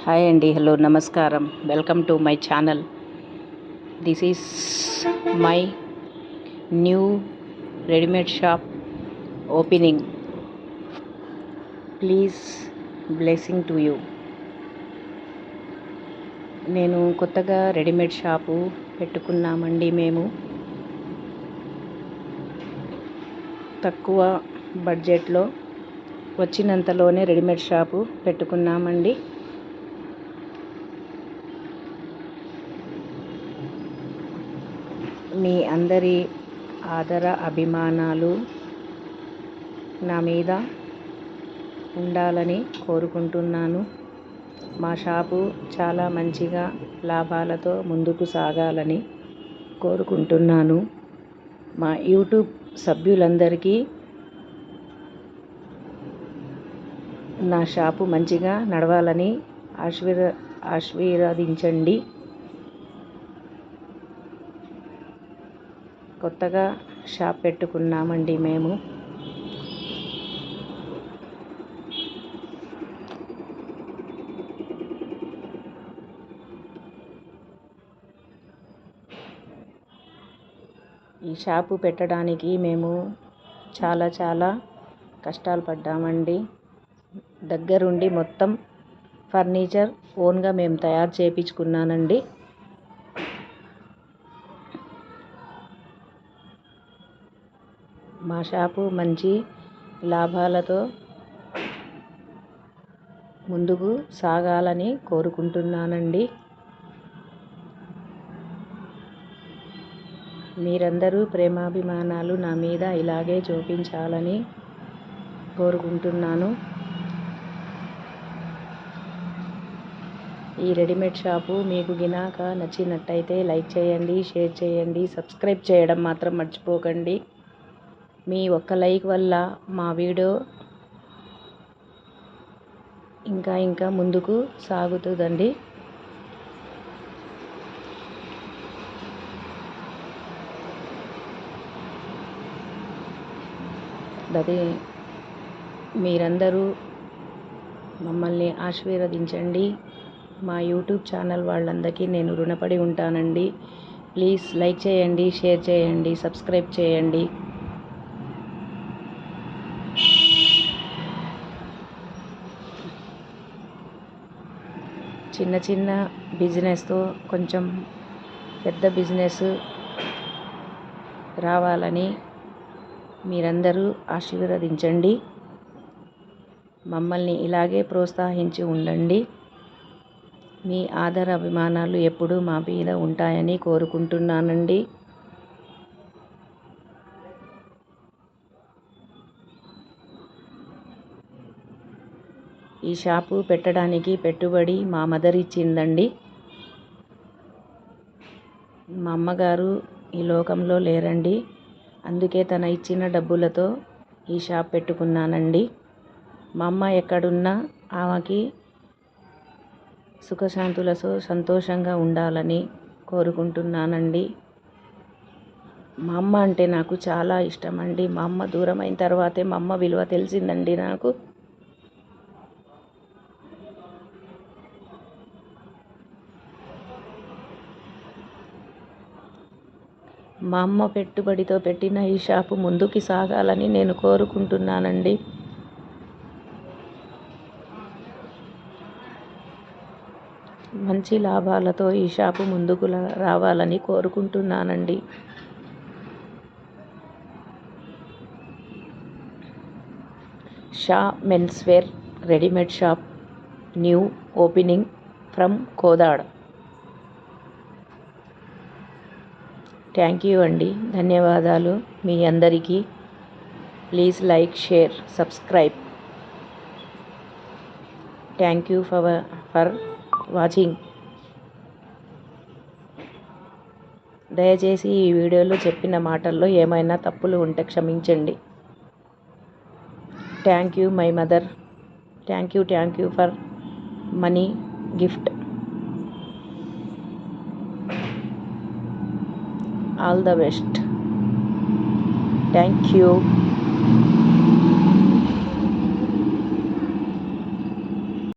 Hi అండి, hello, నమస్కారం. Welcome to my channel. This is my new readymade shop opening. Please blessing to you. నేను కొత్తగా readymade shop పెట్టుకున్నామండి. మేము తక్కువ బడ్జెట్లో వచ్చినంతలోనే రెడీమేడ్ షాపు పెట్టుకున్నామండి. మీ అందరి ఆదర అభిమానాలు నా మీద ఉండాలని కోరుకుంటున్నాను. మా షాపు చాలా మంచిగా లాభాలతో ముందుకు సాగాలని కోరుకుంటున్నాను. మా యూట్యూబ్ సభ్యులందరికీ నా షాపు మంచిగా నడవాలని ఆశీర్వదించండి. కొత్తగా షాప్ పెట్టుకున్నామండి మేము. ఈ షాపు పెట్టడానికి మేము చాలా కష్టాలు పడ్డామండి. దగ్గరుండి మొత్తం ఫర్నిచర్ ఓన్గా మేము తయారు చేయించుకున్నానండి. మా షాపు మంచి లాభాలతో ముందుకు సాగాలని కోరుకుంటున్నానండి. మీరందరూ ప్రేమాభిమానాలు నా మీద ఇలాగే చూపించాలని కోరుకుంటున్నాను. ఈ రెడీమేడ్ షాపు మీకు గినాక నచ్చినట్టయితే లైక్ చేయండి, షేర్ చేయండి, సబ్స్క్రైబ్ చేయడం మాత్రం మర్చిపోకండి. మీ ఒక్క లైక్ వల్ల మా వీడియో ఇంకా ముందుకు సాగుతుందండి. మీరందరూ మమ్మల్ని ఆశీర్వదించండి. మా యూట్యూబ్ ఛానల్ వాళ్ళందరికీ నేను రుణపడి ఉంటానండి. ప్లీజ్ లైక్ చేయండి, షేర్ చేయండి, సబ్స్క్రైబ్ చేయండి. చిన్న బిజినెస్తో కొంచెం పెద్ద బిజినెస్ రావాలని మీరందరూ ఆశీర్వదించండి. మమ్మల్ని ఇలాగే ప్రోత్సహించి ఉండండి. మీ ఆదర అభిమానాలు ఎప్పుడూ మా మీద ఉంటాయని కోరుకుంటున్నానండి. ఈ షాపు పెట్టడానికి పెట్టుబడి మా మదర్ ఇచ్చిందండి. మా అమ్మగారు ఈ లోకంలో లేరండి. అందుకే తన ఇచ్చిన డబ్బులతో ఈ షాప్ పెట్టుకున్నానండి. మా అమ్మ ఎక్కడున్నా ఆమెకి సుఖశాంతులతో సంతోషంగా ఉండాలని కోరుకుంటున్నానండి. మా అమ్మ అంటే నాకు చాలా ఇష్టం అండి. మా అమ్మ దూరం అయిన తర్వాతే మా అమ్మ విలువ తెలిసిందండి నాకు. మా అమ్మ పెట్టుబడితో పెట్టిన ఈ షాపు ముందుకు సాగాలని నేను కోరుకుంటున్నానండి. మంచి లాభాలతో ఈ షాపు ముందుకు రావాలని కోరుకుంటున్నానండి. Shah men's wear readymade shop new opening from Kodad. Thank you అండి, ధన్యవాదాలు మీ అందరికీ. Please like, share, subscribe. Thank you for watching. దయచేసి ఈ వీడియోలో చెప్పిన మాటల్లో ఏమైనా తప్పులు ఉంటే క్షమించండి. Thank you my mother. Thank you for money gift. All the best. Thank you.